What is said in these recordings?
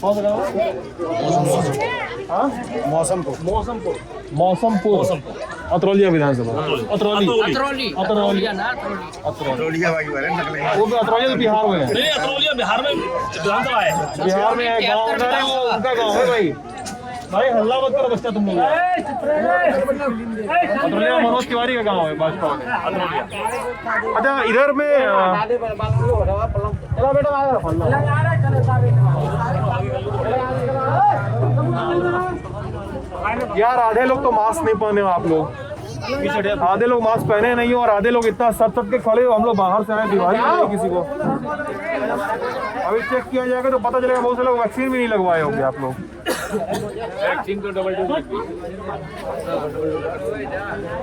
कौन सा गाँव है? मौसमपुर। अतरौलिया विधानसभा। अतरौली। वो भी अतरौलिया तो बिहार में है। नहीं, अतरौलिया बिहार में विधानसभा है। बिहार में है गाँव, उनका गाँव है भाई हल्ला मत करो बच्चा तुम लोग। अतरौलिया मनोज तिवारी का गाँव है भाजपा में। अतरौलिया। अच्छा इधर में यार आधे लोग तो मास्क नहीं पहने हो आप लोग, आधे लोग मास्क पहने नहीं हो और आधे लोग इतना सट के खड़े हो। हम लोग बाहर से आए, बीमारी नहीं किसी को। अभी चेक किया जाएगा तो पता चलेगा बहुत से लोग वैक्सीन भी नहीं लगवाए होंगे आप लोग। वैक्सीन तो डबल डोज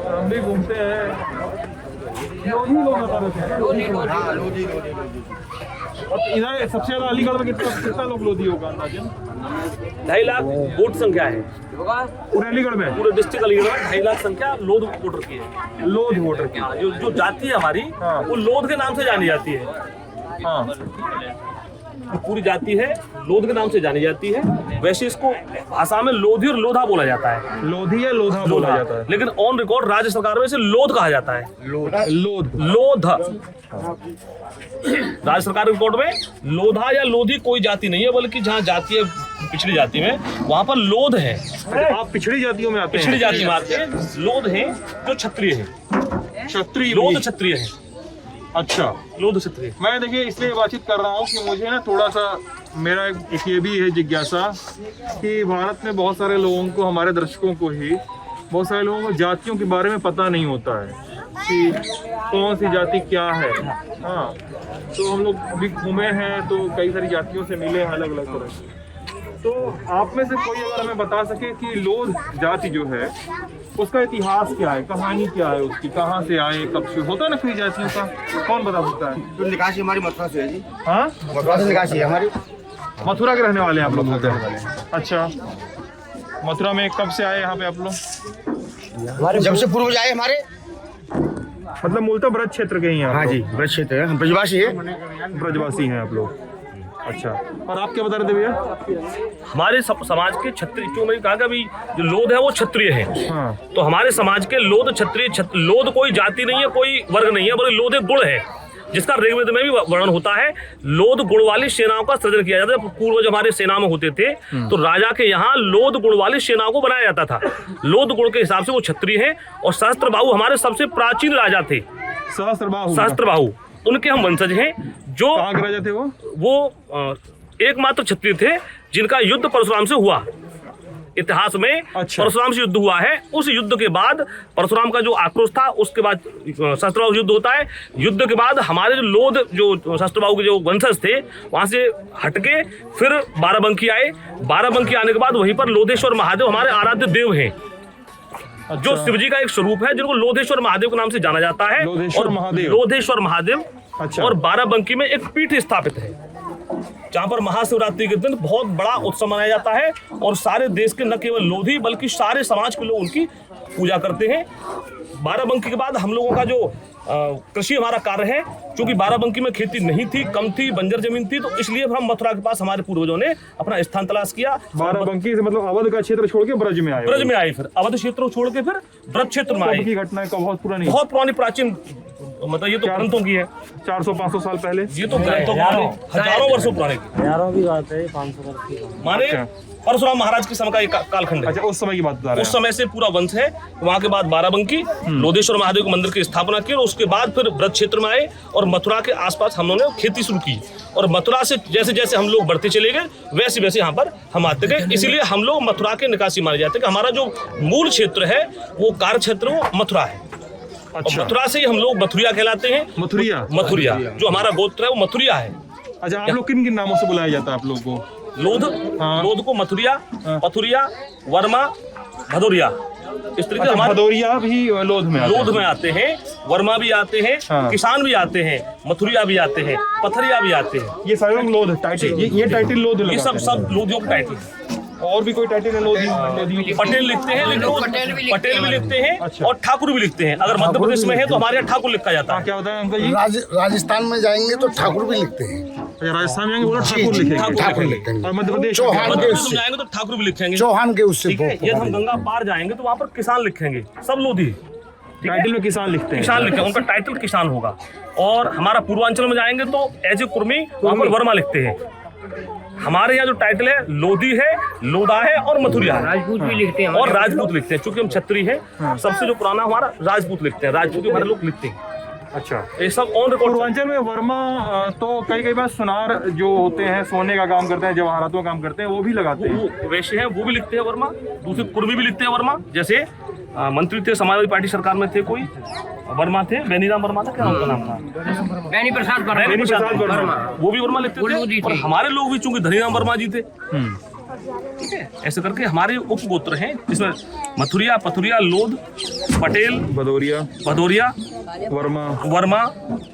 हम भी घूमते हैं। इधर सबसे ज्यादा अलीगढ़ में कितना लोग लोधी होगा अंदाजन? 2.5 लाख वोट संख्या है पूरे अलीगढ़ में, पूरे डिस्ट्रिक्ट अलीगढ़ में 2.5 लाख संख्या लोध वोटर की है। लोध वोटर की। हाँ, जो जाति है हमारी वो लोध के नाम से जानी जाती है। हाँ पूरी जाति है लोध के नाम से जानी जाती है। वैसे इसको भाषा में लोधी और लोधा बोला जाता है। लोधी या लोधा बोला जाता है, लेकिन ऑन रिकॉर्ड राज्य सरकार में इसे लोध कहा जाता है। लोध राज्य सरकार के रिकॉर्ड में लोधा या लोधी कोई जाति नहीं है, बल्कि जहाँ जाति है पिछड़ी जाति में वहाँ पर लोध है। आप पिछड़ी जातियों में आते हैं? पिछड़ी जाति में आते हैं। लोध है जो क्षत्रिय है, क्षत्रिय लोध क्षत्रिय है। अच्छा लोध क्षत्रिय। मैं देखिए इसलिए बातचीत कर रहा हूँ कि मुझे ना थोड़ा सा मेरा एक ये भी है जिज्ञासा कि भारत में बहुत सारे लोगों को, हमारे दर्शकों को ही बहुत सारे लोगों को जातियों के बारे में पता नहीं होता है कि कौन सी जाति क्या है। हाँ तो हम लोग अभी घूमे हैं तो कई सारी जातियों से मिले हैं अलग अलग तरह से। तो आप में से कोई अगर हमें बता सके कि लोध जाति जो है उसका इतिहास क्या है, कहानी क्या है उसकी, कहाँ से आए, कब से होता है ना कोई जातियों का, कौन बता सकता है? तो निकासी हमारी मथुरा से है जी। हाँ मथुरा से निकासी है हमारी। मथुरा के रहने वाले हैं आप लोग होते हैं? अच्छा मथुरा में कब से आए यहाँ पे आप लोग? जब से पूर्वज आए हमारे, मतलब मूलतः ब्रज क्षेत्र के ही हैं? हाँ जी ब्रज क्षेत्र है, हम ब्रजवासी है। ब्रजवासी हैं आप लोग। अच्छा और आप क्या बता रहे थे भैया? हमारे समाज के क्षत्रिय, जो मैंने कहा कि अभी जो लोध है वो क्षत्रिय है। हाँ तो हमारे समाज के लोध क्षत्रिय, लोध कोई जाति नहीं है, कोई वर्ग नहीं है, बल्कि लोध एक गुण है जिसका ऋग्वेद में भी वर्णन होता है। लोध गुण वाली सेनाओं का सृजन किया जाता है। पूर्वज हमारे सेना में होते थे तो राजा के यहाँ लोध गुण वाली सेनाओं को बनाया जाता था। लोध गुण के हिसाब से वो क्षत्रिय है। और सहस्त्रबाहु हमारे सबसे प्राचीन राजा थे। सहस्त्रबाहु उनके हम वंशज हैं। जो कहाँ के राजा थे वो एकमात्र क्षत्रिय थे जिनका युद्ध परशुराम से हुआ। इतिहास में अच्छा। परशुराम से युद्ध हुआ है। उस युद्ध के बाद परशुराम का जो आक्रोश था, उसके बाद सहस्त्रबाहु युद्ध होता है। युद्ध के बाद हमारे जो लोध, जो सहस्त्रबाहु के जो वंशज थे, वहां से हटके फिर बाराबंकी आए। बाराबंकी आने के बाद वहीं पर लोधेश्वर महादेव हमारे आराध्य देव हैं। अच्छा। जो शिवजी का एक स्वरूप है जिनको लोधेश्वर महादेव के नाम से जाना जाता है। लोधेश्वर महादेव। अच्छा। और बाराबंकी में एक पीठ स्थापित है जहाँ पर महाशिवरात्रि के दिन बहुत बड़ा उत्सव मनाया जाता है। और सारे देश के न केवल लोधी बल्कि सारे समाज के लोग उनकी पूजा करते हैं। बाराबंकी के बाद हम लोगों का जो कृषि हमारा कार्य है, क्योंकि बाराबंकी में खेती नहीं थी, कम थी, बंजर जमीन थी, तो इसलिए हम मथुरा के पास हमारे पूर्वजों ने अपना स्थान तलाश किया। बाराबंकी से मतलब अवध का क्षेत्र छोड़ के ब्रज में आए? ब्रज में आए, फिर अवध क्षेत्र को छोड़ के फिर ब्रज क्षेत्र में आए। की घटना है बहुत पुरानी प्राचीन, मतलब ये तो ग्रंथों की है। 400-500 साल पहले? ये तो ग्रंथों हजारों वर्षों पुराने की, हजारों की बात है, 500 वर्ष की माने परशुराम महाराज के समय का एक कालखंड है। अच्छा उस समय की बात बता रहे हैं? उस समय से पूरा वंश है। वहाँ के बाद बाराबंकी लोधेश्वर महादेव के मंदिर की स्थापना की और उसके बाद फिर ब्रज क्षेत्र में आए और मथुरा के आसपास हम लोगों ने खेती शुरू की। और मथुरा से जैसे जैसे हम लोग बढ़ते चले गए वैसे वैसे यहाँ पर हम आते गए। इसीलिए हम लोग मथुरा के निकासी माने जाते हैं कि हमारा जो मूल क्षेत्र है वो कार्य क्षेत्र वो मथुरा है। अच्छा। मथुरा से ही हम लोग मथुरिया कहलाते हैं। मथुरिया जो हमारा गोत्र है वो मथुरिया है। अच्छा आप लोग किन किन नामों से बुलाया जाता है आप लोगों को? लोध, लोध को मथुरिया, पथुरिया, वर्मा, भदौरिया, इस तरीके से हमारे भदौरिया भी लोध में आते हैं, वर्मा भी आते हैं, किसान भी आते हैं, मथुरिया भी आते हैं, पथरिया भी आते हैं। ये सारे लोग लोध टाइटल, ये टाइटल लोध, ये सब लोधियों का टाइटल। और भी कोई टाइटल है लोधी? पटेल लिखते हैं, लेकिन पटेल भी लिखते हैं और ठाकुर भी लिखते हैं। अगर मध्य प्रदेश में है तो हमारे यहाँ ठाकुर लिखा जाता है। क्या होता है अंकल जी? राजस्थान में जाएंगे तो ठाकुर भी लिखते हैं। अच्छा, राजस्थान में जाएंगे बोला ठाकुर लिखेंगे, ठाकुर लिखेंगे। और मध्य प्रदेश चौहान मध्य के प्रदेश में जाएंगे तो ठाकुर भी लिखेंगे। चौहान के उससे ठीक है, यदि हम गंगा पार जाएंगे तो वहाँ पर किसान लिखेंगे, सब लोधी टाइटल में किसान लिखते हैं। किसान लिखेंगे, उनका टाइटल किसान होगा। और हमारा पूर्वांचल में जाएंगे तो एज ए कुर्मी वहाँ पर वर्मा लिखते हैं। हमारे यहाँ जो टाइटल है लोधी है, लोधा है और मथुरिया है। राजपूत भी लिखते हैं और राजपूत लिखते हैं, चूंकि हम क्षत्रिय हैं। सबसे जो पुराना हमारा राजपूत लिखते हैं, राजपूत हमारे लोग लिखते हैं। अच्छा, ये सब ऑन रिकॉर्ड। पूर्वांचल में वर्मा तो कई बार सुनार जो होते हैं, सोने का काम करते हैं, जवाहरातों का काम करते हैं, वो भी लगाते हैं। वो वैसे हैं, वो भी लिखते हैं वर्मा। दूसरे कुर्मी भी लिखते हैं वर्मा। जैसे मंत्री थे, समाजवादी पार्टी सरकार में थे, कोई वर्मा थे, बेनीराम वर्मा था, क्या उनका नाम था? बेनी प्रसाद बेनी प्रसाद वर्मा, वो भी वर्मा लिखते लोधी थे। और थे। हमारे लोग भी चूंकि धनीराम वर्मा जी थे, ठीक है, ऐसे करके हमारे उपगोत्र हैं जिसमें मथुरिया, पथुरिया, लोध, पटेल, भदौरिया, वर्मा,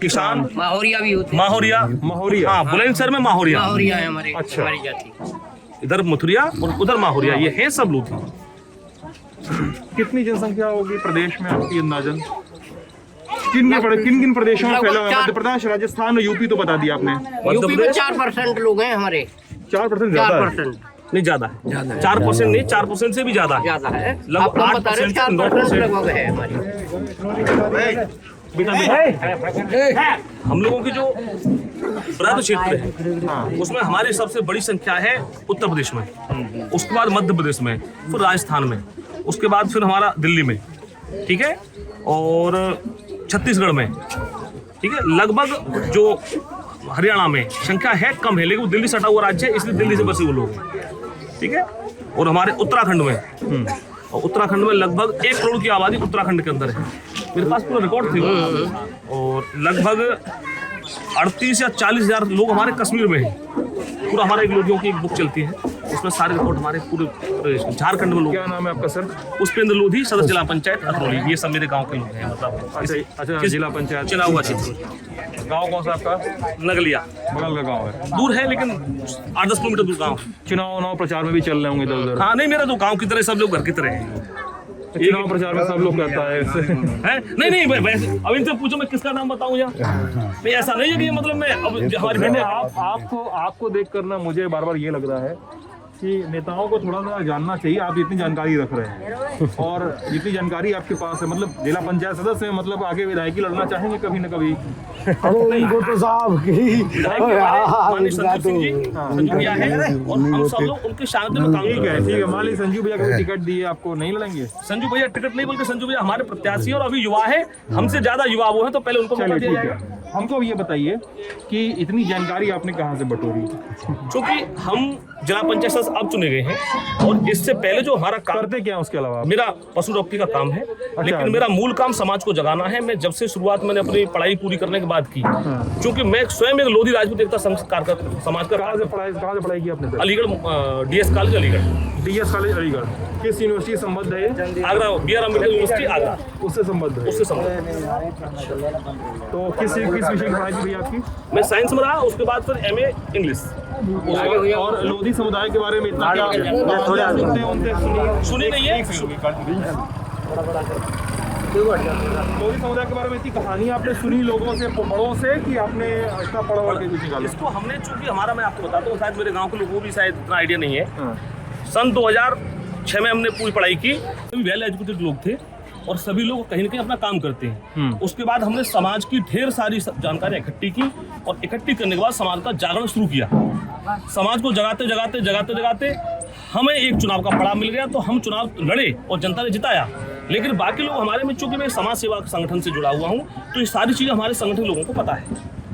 किसान, माहौरिया भी होते हैं। माहौरिया। हाँ, बुलंदशहर में माहौरिया, माहौरिया है हमारे, अच्छा। हमारी जाति। इधर मथुरिया और उधर माहौरिया, ये है सब लोग। कितनी जनसंख्या होगी प्रदेश में आपकी अंदाजन? किन किन प्रदेशों में फैला हुआ है? मध्य प्रदेश, राजस्थान और यूपी तो बता दिया आपने। यूपी में 4% लोग हैं हमारे। 4% ज्यादा है। 4% नहीं, ज्यादा है। 4% नहीं, 4% से भी ज्यादा है। ज्यादा है। लगभग आप हम बता रहे 8% 4% लगभग है हमारी। हम लोगों की जो बृहद क्षेत्र है उसमें हमारी सबसे बड़ी संख्या है उत्तर प्रदेश में, उसके बाद मध्य प्रदेश में, फिर राजस्थान में, उसके बाद फिर हमारा दिल्ली में, ठीक है, और छत्तीसगढ़ में, ठीक है। लगभग जो हरियाणा में संख्या है कम है, लेकिन वो दिल्ली सटा हुआ राज्य है, इसलिए दिल्ली से बसे वो लोग हैं, ठीक है। और हमारे उत्तराखंड में, और उत्तराखंड में लगभग 1 करोड़ की आबादी उत्तराखंड के अंदर है। मेरे पास पूरा रिकॉर्ड थी। और लगभग 38 या 40 हजार लोग हमारे कश्मीर में हैं। पूरा हमारे एक लोगों की एक बुक चलती है, उसमें सारे रिकॉर्ड हमारे पूरे प्रदेश में। झारखंड में लोग। क्या नाम है आपका सर? पुष्पेंद्र लोधी, सदस्य जिला पंचायत अखरौली। ये सब मेरे गांव के लोग हैं। मतलब अच्छा, जिला पंचायत चुना हुआ क्षेत्र। गांव कौन सा आपका? नगलिया, बगल का गांव है। दूर है लेकिन 8-10 किलोमीटर दूर गाँव। चुनाव प्रचार में भी चल रहे होंगे इधर उधर। हाँ, नहीं, मेरा तो गाँव की तरह सब लोग घर की तरह हैं। चुनाव प्रचार में सब लोग कहता है हैं? नहीं, वैसे अब इनसे पूछो मैं किसका नाम बताऊं यार। नहीं, ऐसा नहीं है कि मतलब मैं अब हमारी मैंने आपको देख कर ना मुझे बार बार ये लग रहा है कि नेताओं को थोड़ा सा जानना चाहिए। आप इतनी जानकारी रख रहे हैं और जितनी जानकारी आपके पास है, मतलब जिला पंचायत सदस्य हैं, मतलब आगे विधायकी लड़ना चाहेंगे कभी न कभी। अरे इनको तो साहब माननीय संजू सिंह जी, संजू भैया है, और हम सब लोग उनके शांति में काम ठीक कर है, ठीक है। मान लीजिए संजू भैया को टिकट दिए, आपको नहीं लड़ेंगे? संजू भैया टिकट नहीं, बल्कि संजू भैया हमारे प्रत्याशी हैं और अभी युवा है, हमसे ज्यादा युवा वो है, तो पहले उनको मौका चलिए, दिया ठीक जाएगा। है। हमको ये बताइए कि इतनी जानकारी आपने कहाँ से बटोरी? क्योंकि हम जिला पंचायत सदस्य अब चुने गए हैं, और इससे पहले जो हमारा काम, करते क्या उसके अलावा? मेरा पशु डॉक्टरी का काम है, लेकिन मेरा मूल काम समाज को जगाना है। मैं जब से शुरुआत मैंने अपनी पढ़ाई पूरी करने के बाद की, क्योंकि मैं स्वयं एक लोधी राजपूत एकता संस्कार का समाज का। कहाँ से पढ़ाई की आपने? Aligarh, DS college Aligarh. DS college Aligarh. किस यूनिवर्सिटी से संबद्ध है? आगरा, BR अम्बेडकर यूनिवर्सिटी आगरा, उससे संबद्ध है। उससे संबंध। तो किस विषय की पढ़ाई की भैया आपकी? मैं साइंस में रहा, उसके बाद फिर MA इंग्लिश। और लोधी समुदाय के बारे में इतना क्या सुनी नहीं है? लोधी समुदाय के बारे में इतनी कहानी आपने सुनी लोगों से, बड़ों से, कि आपने इतना पढ़ा के कुछ निकाला? इसको हमने, चूंकि हमारा, मैं आपको बताता हूँ, शायद मेरे गांव के लोगों को भी शायद इतना आइडिया नहीं है। सन 2006 में हमने पूरी पढ़ाई की। सभी वेल एजुकेटेड लोग थे और सभी लोग कहीं ना कहीं अपना काम करते हैं। उसके बाद हमने समाज की ढेर सारी जानकारी इकट्ठी की, और इकट्ठी करने के बाद समाज का जागरण शुरू किया। समाज को जगाते हमें एक चुनाव का पड़ाव मिल गया, तो हम चुनाव लड़े और जनता ने जिताया। लेकिन बाकी लोग हमारे में, चूंकि मैं समाज सेवा संगठन से जुड़ा हुआ हूँ, तो ये सारी चीज़ें हमारे संगठन लोगों को पता है,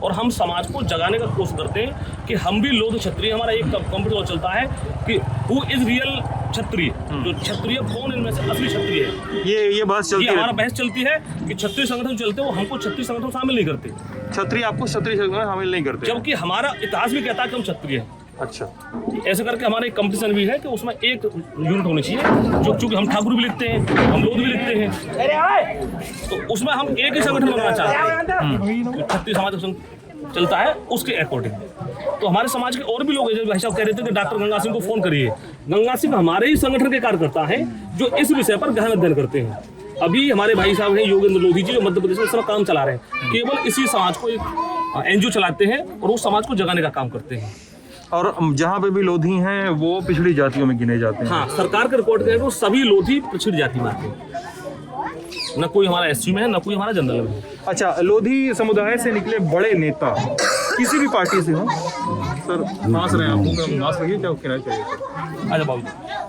और हम समाज को जगाने का कोशिश करते हैं कि हम भी लोध क्षत्रिय। हमारा एक कंपटीशन चलता है कि हु इज रियल क्षत्रिय, जो क्षत्रिय कौन इनमें से असली क्षत्रिय है। ये बहस चलती है। हमारा बहस चलती है कि क्षत्रिय संगठन चलते हैं, वो हमको क्षत्रिय संगठन शामिल नहीं करते। क्षत्रिय आपको क्षत्रिय संगठन में शामिल नहीं करते? जबकि हमारा इतिहास भी कहता है कि हम क्षत्रिय हैं। अच्छा। ऐसे करके हमारा एक कंपटीशन भी है कि उसमें एक यूनिट होनी चाहिए, जो चूंकि हम ठाकुर भी लिखते हैं, हम लोध भी लिखते हैं, तो उसमें हम एक ही संगठन बनाना चाहते हैं। क्षत्रिय समाज चलता है उसके अकॉर्डिंग। तो हमारे समाज के और भी लोग हैं, जो भाई साहब कह रहे थे कि डॉक्टर गंगा सिंह को फोन करिए। गंगा सिंह हमारे ही संगठन के कार्यकर्ता हैं, जो इस विषय पर गहन अध्ययन करते हैं। अभी हमारे भाई साहब हैं योगेंद्र लोधी जी, जो मध्य प्रदेश में सब काम चला रहे हैं, केवल इसी समाज को एक NGO चलाते हैं और वो समाज को जगाने का काम करते हैं। और जहाँ पे भी लोधी हैं वो पिछड़ी जातियों में गिने जाते हैं। हाँ, सरकार के रिकॉर्ड के वो सभी लोधी पिछड़ी जाति में आते हैं, न कोई हमारा SC में है न कोई हमारा जनरल में है। अच्छा, लोधी समुदाय से निकले बड़े नेता किसी भी पार्टी से हो, सर हंस रहे हैं आप, हंस रही है क्या, कहना चाहिए सर? अच्छा बाबू,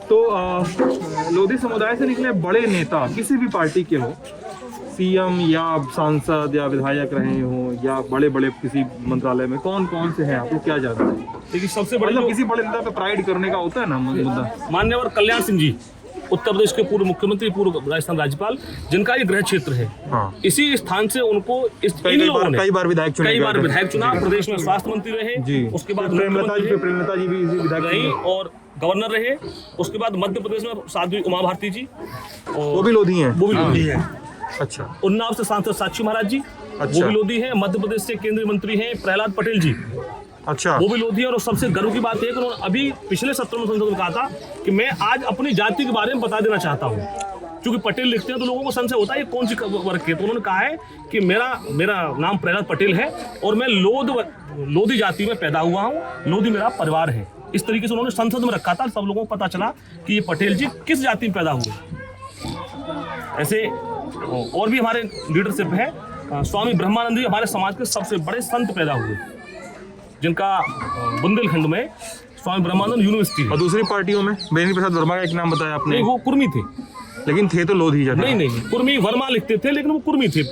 तो लोधी समुदाय से निकले बड़े नेता किसी भी पार्टी के हो, CM या सांसद या विधायक रहे हो या बड़े बड़े किसी मंत्रालय में, कौन कौन से हैं आप लोग क्या जानते हैं? देखिए सबसे बड़े मतलब किसी बड़े नेता पे प्राइड करने का होता है ना मुद्दा। मान्यवर कल्याण सिंह जी, उत्तर प्रदेश के पूर्व मुख्यमंत्री, पूर्व राजस्थान राज्यपाल, जिनका ये गृह क्षेत्र है। हाँ। इसी स्थान से उनको कई बार विधायक चुना, प्रदेश में स्वास्थ्य मंत्री रहे जी। उसके बाद प्रेमलता जी भी विधायक रही और गवर्नर रहे। उसके बाद मध्य प्रदेश में साध्वी उमा भारती जी, और वो भी लोधी हैं। वो भी लोधी है। अच्छा, उन्नाव से सांसद साक्षी महाराज जी, वो भी लोधी है। मध्य प्रदेश से केंद्रीय मंत्री हैं प्रहलाद पटेल जी, अच्छा, वो भी लोधी है। और सबसे गर्व की बात है कि उन्होंने अभी पिछले सत्र में संसद में कहा था कि मैं आज अपनी जाति के बारे में बता देना चाहता हूँ, क्योंकि पटेल लिखते हैं तो लोगों को संशय होता है ये कौन सी वर्ग के। तो उन्होंने कहा है कि मेरा नाम प्रहलाद पटेल है और मैं लोधी जाति में पैदा हुआ हूँ, लोधी मेरा परिवार है। इस तरीके से उन्होंने संसद में रखा था, सब लोगों को पता चला कि ये पटेल जी किस जाति में पैदा हुए। ऐसे और भी हमारे लीडरशिप है। स्वामी ब्रह्मानंद जी हमारे समाज के सबसे बड़े संत पैदा हुए, जिनका बुंदेलखंड में स्वामी ब्रह्मानंद यूनिवर्सिटी है। और दूसरी पार्टियों में बेनी प्रसाद वर्मा का एक नाम बताया आपने। नहीं, वो कुर्मी थे, लेकिन थे तो लोधी जाति। नहीं, कुर्मी वर्मा लिखते थे लेकिन वो कुर्मी थे।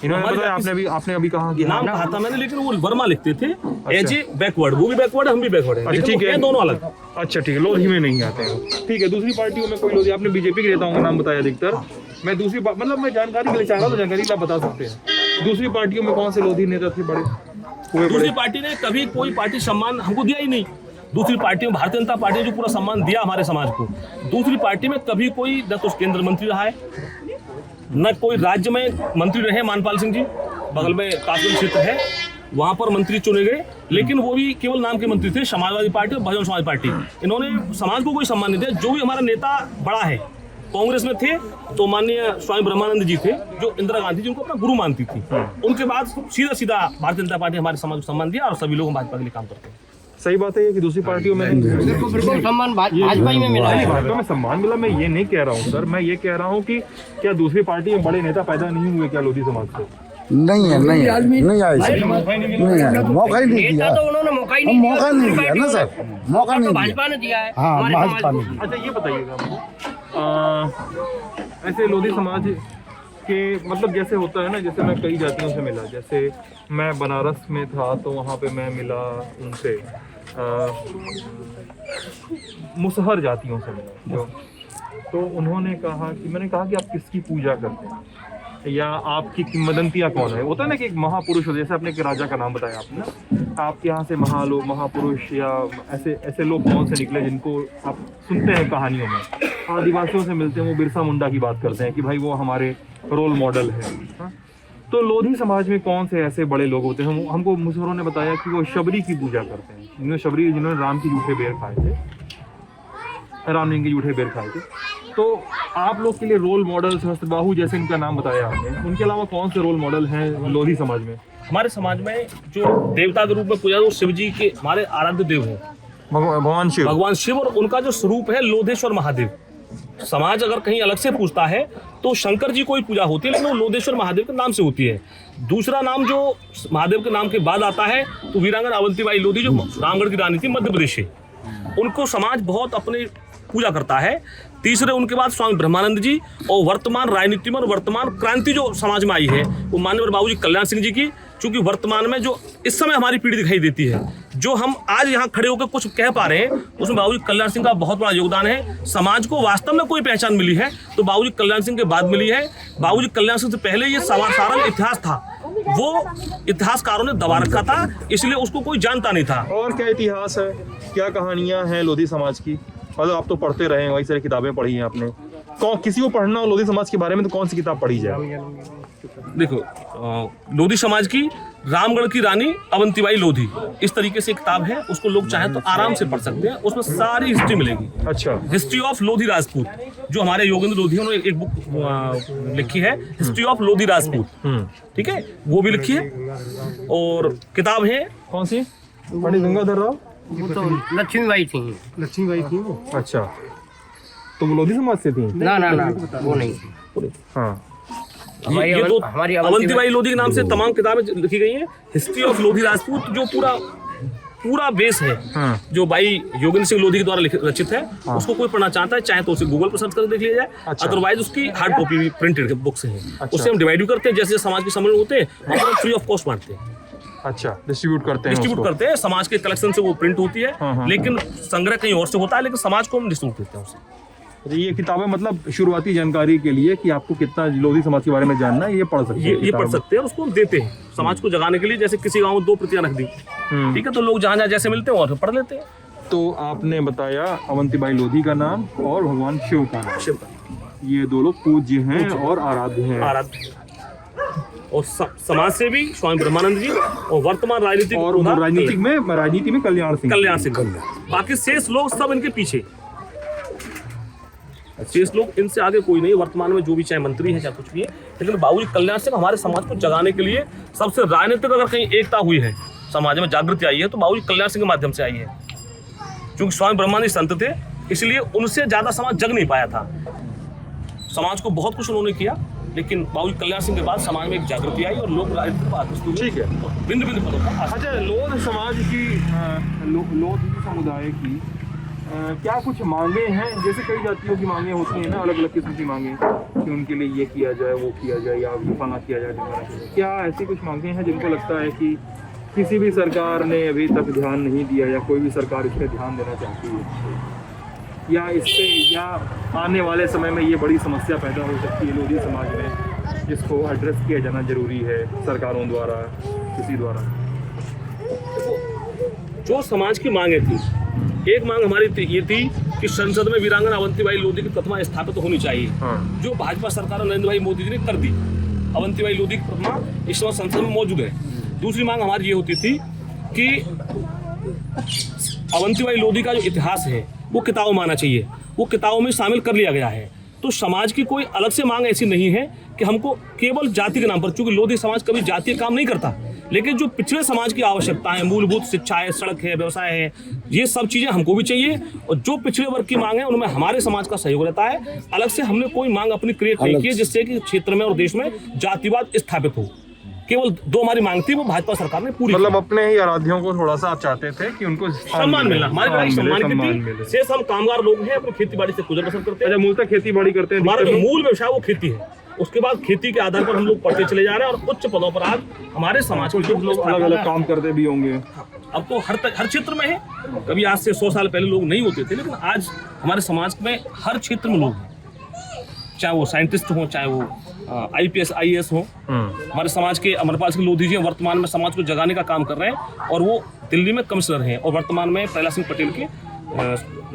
इन्होंने बताया, आपने अभी कहा कि नाम कहा था मैंने, लेकिन वो वर्मा लिखते थे एज ए बैकवर्ड। वो भी बैकवर्ड है, हम भी बैकवर्ड है। अच्छा ठीक है, दोनों अलग। अच्छा ठीक है, लोधी में नहीं आते हैं। ठीक है, दूसरी पार्टियों में कोई लोधी, आपने बीजेपी के नेताओं का नाम बताया अधिकतर। मैं दूसरी मतलब मैं जानकारी के लिए चाह रहा हूँ, जानकारी आप बता सकते हैं दूसरी पार्टियों में कौन से लोधी नेता थे बड़े? दूसरी पार्टी ने कभी कोई पार्टी सम्मान हमको दिया ही नहीं। दूसरी पार्टी में भारतीय जनता पार्टी ने जो पूरा सम्मान दिया हमारे समाज को, दूसरी पार्टी में कभी कोई न तो केंद्र मंत्री रहा है, न कोई राज्य में मंत्री रहे। मानपाल सिंह जी बगल में कासगंज क्षेत्र है, वहां पर मंत्री चुने गए, लेकिन वो भी केवल नाम के मंत्री थे। समाजवादी पार्टी और बहुजन समाज पार्टी, इन्होंने समाज को कोई सम्मान नहीं दिया। जो भी हमारा नेता बड़ा है, कांग्रेस में थे तो माननीय स्वामी ब्रह्मानंद जी थे, जो इंदिरा गांधी जिनको अपना गुरु मानती थी। उनके बाद सीधा भारतीय जनता पार्टी हमारे समाज को सम्मान दिया और सभी लोग भाजपा के लिए काम करते हैं। सही बात है कि दूसरी पार्टियों में बिल्कुल सम्मान भाजपा ही में मिला है। भाजपा में सम्मान मिला, मैं ये नहीं कह रहा हूँ सर, मैं ये कह रहा हूँ कि क्या दूसरी पार्टी में बड़े नेता पैदा नहीं हुए क्या लोधी समाज से? नहीं है, नहीं आए, नहीं आए, मौका ही नहीं दिया। नेता तो उन्होंने मौका ही नहीं मौका नहीं दिया ना सर, मौका नहीं दिया। भाजपा ने दिया है। हाँ, हमारे भाजपा समाज ने। को। अच्छा ये बताइएगा ऐसे लोधी समाज के मतलब जैसे होता है ना, जैसे मैं कई जातियों से मिला, जैसे मैं बनारस में था तो वहाँ पे मैं मिला उनसे मुसहर जातियों से मिला जो, तो उन्होंने कहा कि मैंने कहा कि आप किसकी पूजा करते हैं या आपकी किंवदंतियाँ कौन है। होता है ना कि एक महापुरुष हो, जैसे आपने एक राजा का नाम बताया आपने ना, आपके यहाँ से महापुरुष या ऐसे लोग कौन से निकले जिनको आप सुनते हैं कहानियों में, आदिवासियों से मिलते हैं, वो बिरसा मुंडा की बात करते हैं कि भाई वो हमारे रोल मॉडल है। हाँ? तो लोधी समाज में कौन से ऐसे बड़े लोग होते हैं? हमको मुसहरों ने बताया कि वो शबरी की पूजा करते हैं, जिन्होंने राम की जूठे बेर खाए थे, राम जी के जूठे बेर खाए थे। तो आप लोग के लिए रोल मॉडल सहस्त्रबाहु जैसे इनका नाम बताया आपने, उनके अलावा कौन से रोल मॉडल हैं लोधी समाज में? हमारे समाज में जो देवता के रूप में पूजा, वो शिव जी के हमारे आराध्य देव हैं, भगवान शिव, और उनका जो स्वरूप है लोधेश्वर महादेव। समाज अगर कहीं अलग से पूछता है तो शंकर जी कोई पूजा होती है, लेकिन वो लोधेश्वर महादेव के नाम से होती है। दूसरा नाम जो महादेव के नाम के बाद आता है तो वीरांगना अवंतीबाई लोधी, जो रामगढ़ की रानी थी मध्य प्रदेश से, उनको समाज बहुत अपने पूजा करता है। तीसरे उनके बाद स्वामी ब्रह्मानंद जी, और वर्तमान राजनीति में और वर्तमान क्रांति जो समाज में आई है वो माननीय बाबूजी कल्याण सिंह जी की। क्योंकि वर्तमान में जो इस समय हमारी पीढ़ी दिखाई देती है, जो हम आज यहाँ खड़े होकर कुछ कह पा रहे हैं, उसमें बाबूजी कल्याण सिंह का बहुत बड़ा योगदान है। समाज को वास्तव में कोई पहचान मिली है तो बाबूजी कल्याण सिंह के बाद मिली है। बाबूजी कल्याण सिंह से पहले ये सारा इतिहास था, वो इतिहासकारों ने दबा रखा था, इसलिए उसको कोई जानता नहीं था। और क्या इतिहास है, क्या कहानियां हैं लोधी समाज की? मतलब आप तो पढ़ते रहे हैं, वही सारी किताबें पढ़ी हैं आपने। किसी को पढ़ना हो लोधी समाज के बारे में तो कौन सी किताब पढ़ी जाए? देखो लोधी समाज की रामगढ़ की रानी अवंतीबाई लोधी इस तरीके से एक किताब है, उसको लोग चाहें तो आराम से पढ़ सकते हैं। उसमें सारी हिस्ट्री मिलेगी। अच्छा, हिस्ट्री ऑफ लोधी राजपूत, जो हमारे योगेंद्र लोधी हैं, उन्होंने एक बुक लिखी है, हिस्ट्री ऑफ लोधी राजपूत। ठीक है, वो भी लिखी है। और किताब है कौन सी? पंडित गंगाधर राव, वो तो लक्ष्मीबाई थी। लक्ष्मीबाई थी वो। अच्छा, तो वो लोधी समाज से थी? ना ना ना, वो नहीं थी। हाँ, ये तो अवंतीबाई लोधी के नाम से तमाम किताबें लिखी गई हैं। हिस्ट्री ऑफ लोधी राजपूत जो पूरा बेस है, जो भाई योगेंद्र सिंह लोधी के द्वारा रचित है, उसको कोई पढ़ना चाहता है चाहे तो उसे गूगल पर सर्च करके देख लिया जाए। अच्छा। अदरवाइज उसकी हार्ड कॉपी भी प्रिंटेड बुक्स हैं। उससे हम डिवाइड भी करते हैं, जैसे समाज के सम्मेलन होते हैं हम फ्री ऑफ कॉस्ट बांटते हैं। अच्छा, डिस्ट्रीब्यूट करते हैं समाज के कलेक्शन से वो प्रिंट होती है, लेकिन संग्रह कहीं और से होता है, लेकिन समाज को हम डिस्ट्रीब्यूट करते हैं उसे। ये किताबें मतलब शुरुआती जानकारी के लिए कि आपको कितना लोधी समाज के बारे में जानना है, ये पढ़ सकते हैं। ये पढ़ सकते हैं, उसको देते हैं समाज को जगाने के लिए। जैसे किसी गाँव में 2 प्रतियां रख दी, ठीक है, तो लोग जहाँ जैसे मिलते हैं और पढ़ लेते हैं। तो आपने बताया अवंतीबाई लोधी का नाम और भगवान शिव का नाम, ये 2 लोग पूज्य हैं और आराध्य हैं। और समाज से भी स्वामी ब्रह्मानंद जी, और वर्तमान राजनीतिक राजनीति में कल्याण सिंह। बाकी शेष लोग सब इनके पीछे, शेष लोग इनसे आगे कोई नहीं। वर्तमान में जो भी चाहे मंत्री है चाहे कुछ भी है, लेकिन बाबूजी कल्याण सिंह हमारे समाज को जगाने के लिए सबसे राजनीतिक अगर कहीं एकता हुई है, समाज में जागृति आई है, तो बाबूजी कल्याण सिंह के माध्यम से आई है। क्योंकि स्वामी ब्रह्मानंद संत थे, इसलिए उनसे ज्यादा समाज जग नहीं पाया था। समाज को बहुत कुछ उन्होंने किया, लेकिन बाबूजी कल्याण सिंह के बाद समाज में एक जागृति आई और लोग राजनीतिक, ठीक है, भिन्न भिन्न पदों पर। अच्छा, लोध समाज की लोधी समुदाय की क्या कुछ मांगे हैं? जैसे कई जातियों की मांगे होती हैं ना, अलग अलग किस्म की मांगे कि उनके लिए ये किया जाए, वो किया जाए, या ये फला किया जाए। क्या ऐसी कुछ मांगे हैं जिनको लगता है कि किसी भी सरकार ने अभी तक ध्यान नहीं दिया, या कोई भी सरकार इस पर ध्यान देना चाहती है, या इस पे, या आने वाले समय में ये बड़ी समस्या पैदा हो सकती है लोधी समाज में, जिसको एड्रेस किया जाना जरूरी है सरकारों द्वारा, किसी द्वारा? जो समाज की मांगे थी, एक मांग हमारी ये थी कि संसद में वीरांगना अवंतीबाई लोधी की प्रतिमा स्थापित होनी चाहिए, जो भाजपा सरकार नरेंद्र भाई मोदी जी ने कर दी। अवंतीबाई लोधी की प्रतिमा इस समय संसद में मौजूद है। दूसरी मांग हमारी ये होती थी कि अवंतीबाई लोधी का जो इतिहास है वो किताबों में आना चाहिए, वो किताबों में शामिल कर लिया गया है। तो समाज की कोई अलग से मांग ऐसी नहीं है कि हमको केवल जाति के नाम पर, चूंकि लोधी समाज कभी जातीय काम नहीं करता, लेकिन जो पिछड़े समाज की आवश्यकताएं, मूलभूत शिक्षा है, सड़क है, व्यवसाय है, ये सब चीजें हमको भी चाहिए। और जो पिछड़े वर्ग की मांग है उनमें हमारे समाज का सहयोग रहता है। अलग से हमने कोई मांग अपनी क्रिएट नहीं की है जिससे कि क्षेत्र में और देश में जातिवाद स्थापित हो। केवल 2 हमारी मांग थी, वो भाजपा सरकार ने पूरी, मतलब अपने ही आराध्यों को थोड़ा सा आप चाहते थे कि उनको सम्मान मिलना, हमारी लड़ाई सम्मान की थी। शेष हम कामगार लोग हैं, अपनी खेती बाड़ी से गुजर बसर करते हैं। मूलतः खेती बाड़ी करते हैं, हमारा मूल व्यवसाय वो खेती है। उसके बाद खेती के आधार पर हम लोग पढ़ते चले जा रहे हैं और उच्च पदों पर आज हमारे समाज के लोग अलग अलग काम करते भी होंगे। अब तो हर क्षेत्र में है। कभी आज से 100 साल पहले लोग नहीं होते थे, लेकिन आज हमारे समाज में हर क्षेत्र में लोग हैं, चाहे वो साइंटिस्ट हो, चाहे वो IPS IAS हो। हमारे समाज के अमरपाल सिंह लोधी जी वर्तमान में समाज को जगाने का काम कर रहे हैं, और वो दिल्ली में कमिश्नर हैं, और वर्तमान में प्रहलाद सिंह पटेल के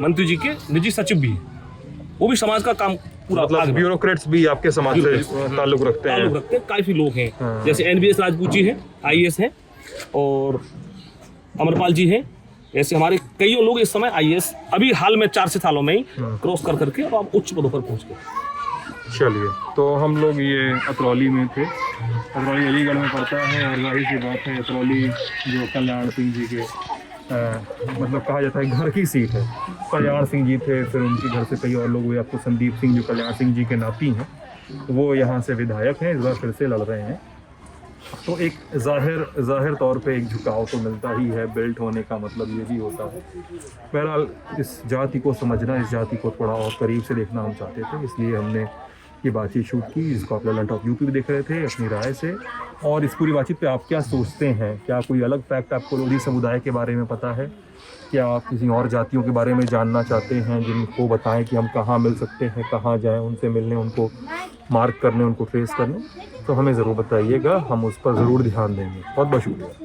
मंत्री जी के निजी सचिव भी हैं। वो भी समाज का काम पूरा, मतलब ब्यूरोक्रेट्स भी आपके समाज से ताल्लुक रखते हैं। काफी लोग हैं, जैसे NBS राजपूत जी हैं, IAS हैं, और अमरपाल जी हैं। ऐसे हमारे कई लोग इस समय IAS अभी हाल में 4 सालों में ही क्रॉस कर करके और उच्च पदों पर पहुंच गए। चलिए, तो हम लोग ये अतरौली में थे। अतरौली अलीगढ़ में पड़ता है, और जाहिर सी बात है अतरौली जो कल्याण सिंह जी के मतलब कहा जाता है घर की सीट है। कल्याण सिंह जी थे, फिर उनके घर से कई और लोग हुए। आपको संदीप सिंह जो कल्याण सिंह जी के नाती हैं, वो यहाँ से विधायक हैं, इस बार फिर से लड़ रहे हैं। तो एक जाहिर तौर पे एक झुकाव तो मिलता ही है। बेल्ट होने का मतलब ये भी होता है। बहरहाल इस जाति को समझना, इस जाति को थोड़ा और करीब से देखना हम चाहते थे, इसलिए हमने ये बातचीत शूट की। इसको आप ललन टॉप यूपी भी देख रहे थे अपनी राय से। और इस पूरी बातचीत पे आप क्या सोचते हैं? क्या कोई अलग फैक्ट आपको लोधी समुदाय के बारे में पता है? क्या आप किसी और जातियों के बारे में जानना चाहते हैं, जिनको बताएं कि हम कहाँ मिल सकते हैं, कहाँ जाएं उनसे मिलने, उनको मार्क करने, उनको ट्रेस करने? तो हमें ज़रूर बताइएगा, हम उस पर ज़रूर ध्यान देंगे। बहुत बहुत शुक्रिया।